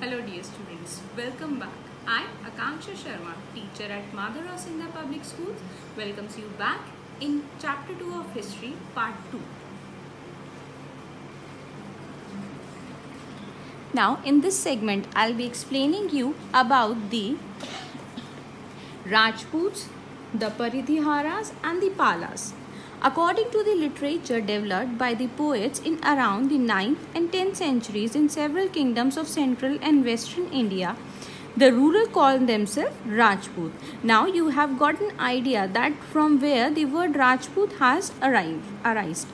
Hello dear students, welcome back. I, Akanksha Sharma, teacher at Madhura Singha Public Schools, welcomes you back in Chapter 2 of History, Part 2. Now in this segment, I'll be explaining you about the Rajputs, the Parithiharas and the Palas. According to the literature developed by the poets in around the 9th and 10th centuries in several kingdoms of central and western India, the rulers called themselves Rajput. Now you have got an idea that from where the word Rajput has arisen.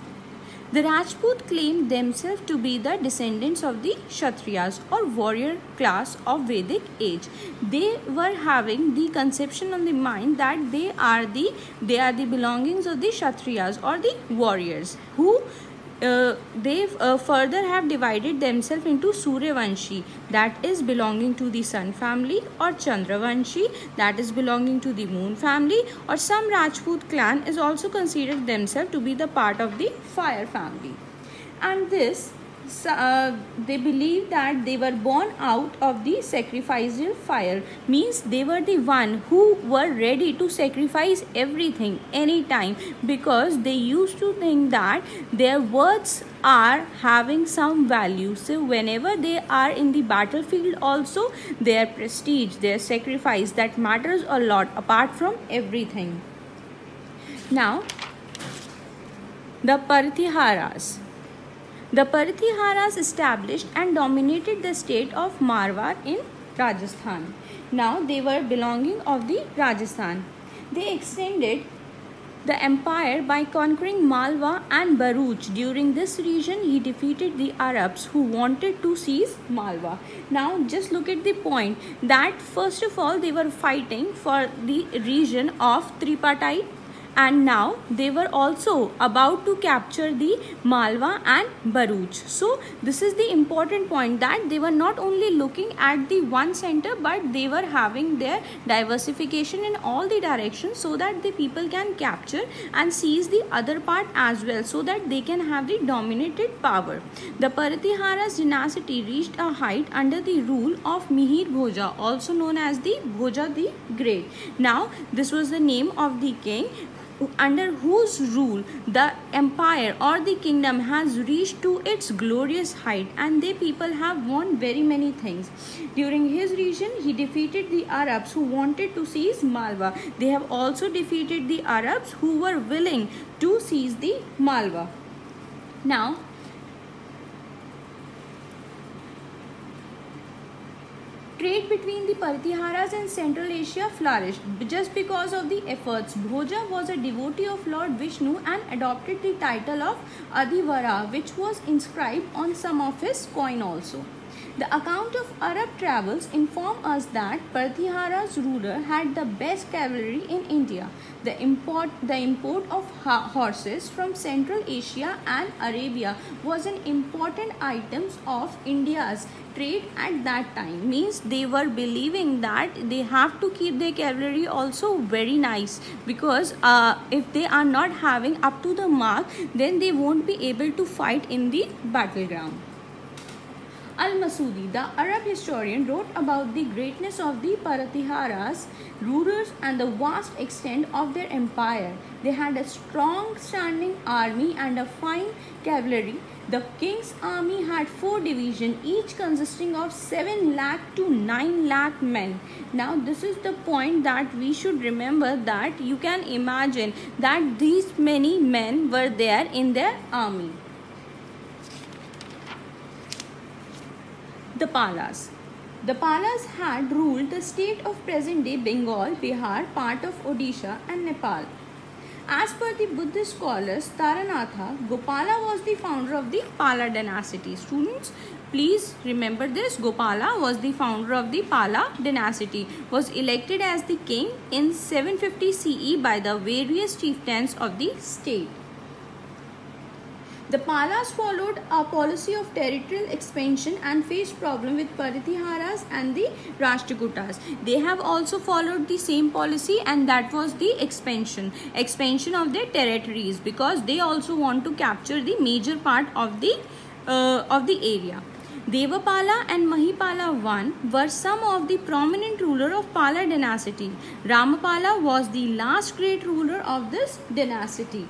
The Rajput claimed themselves to be the descendants of the Kshatriyas or warrior class of Vedic age. They were having the conception on the mind that they are the belongings of the Kshatriyas or the warriors who they further have divided themselves into Suryavanshi, that is belonging to the sun family, or Chandravanshi, that is belonging to the moon family, or some Rajput clan is also considered themselves to be the part of the fire family. And this they believe that they were born out of the sacrificial fire, means they were the one who were ready to sacrifice everything anytime, because they used to think that their words are having some value. So whenever they are in the battlefield also, their prestige, their sacrifice, that matters a lot apart from everything. Now the Parithiharas. The Parithiharas established and dominated the state of Marwar in Rajasthan. Now they were belonging of the Rajasthan. They extended the empire by conquering Malwa and Bharuch. During this region, he defeated the Arabs who wanted to seize Malwa. Now just look at the point that first of all they were fighting for the region of Tripartite, and now they were also about to capture the Malwa and Bharuch. So this is the important point, that they were not only looking at the one center, but they were having their diversification in all the directions, so that the people can capture and seize the other part as well, so that they can have the dominated power. The Parithiharas dynasty reached a height under the rule of Mihir Bhoja, also known as the Bhoja the Great. Now this was the name of the king under whose rule the empire or the kingdom has reached to its glorious height, and the people have won very many things. During his region, he defeated the Arabs who wanted to seize Malwa. They have also defeated the Arabs who were willing to seize the Malwa. Now trade between the Parithiharas and Central Asia flourished just because of the efforts. Bhoja was a devotee of Lord Vishnu and adopted the title of Adhivara, which was inscribed on some of his coin also. The account of Arab travels inform us that Parithiharas ruler had the best cavalry in India. The import of horses from Central Asia and Arabia was an important item of India's trade at that time. Means they were believing that they have to keep their cavalry also very nice, because if they are not having up to the mark, then they won't be able to fight in the battleground. Al-Masudi, the Arab historian, wrote about the greatness of the Parithiharas rulers and the vast extent of their empire. They had a strong standing army and a fine cavalry. The king's army had 4 divisions, each consisting of 7 lakh to 9 lakh men. Now this is the point that we should remember, that you can imagine that these many men were there in their army. The Palas. The Palas had ruled the state of present-day Bengal, Bihar, part of Odisha and Nepal. As per the Buddhist scholars Taranatha, Gopala was the founder of the Pala dynasty. Students, please remember this. Gopala was the founder of the Pala dynasty, was elected as the king in 750 CE by the various chieftains of the state. The Palas followed a policy of territorial expansion and faced problem with Parithiharas and the Rashtrakutas. They have also followed the same policy, and that was the expansion of their territories, because they also want to capture the major part of the area. Devapala and Mahipala I were some of the prominent rulers of Pala dynasty. Ramapala was the last great ruler of this dynasty.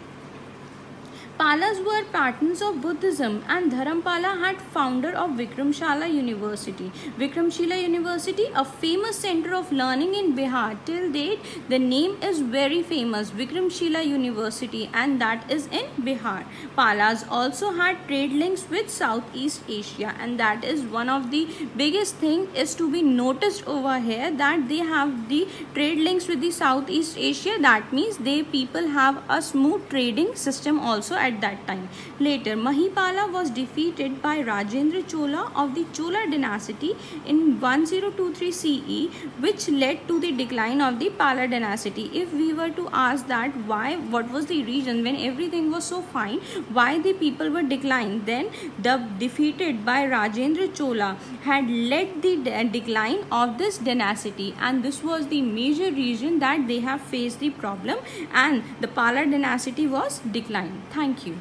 Palas were patterns of Buddhism, and Dharampala had founder of Vikramshala University. Vikramshila University, a famous center of learning in Bihar. Till date, the name is very famous, Vikramshila University, and that is in Bihar. Palas also had trade links with Southeast Asia, and that is one of the biggest thing is to be noticed over here, that they have the trade links with the Southeast Asia. That means they people have a smooth trading system also at that time. Later, Mahipala was defeated by Rajendra Chola of the Chola dynasty in 1023 CE, which led to the decline of the Pala dynasty. If we were to ask that why, what was the reason when everything was so fine, why the people were declined, then the defeated by Rajendra Chola had led the decline of this dynasty, and this was the major reason that they have faced the problem and the Pala dynasty was declined. Thank you.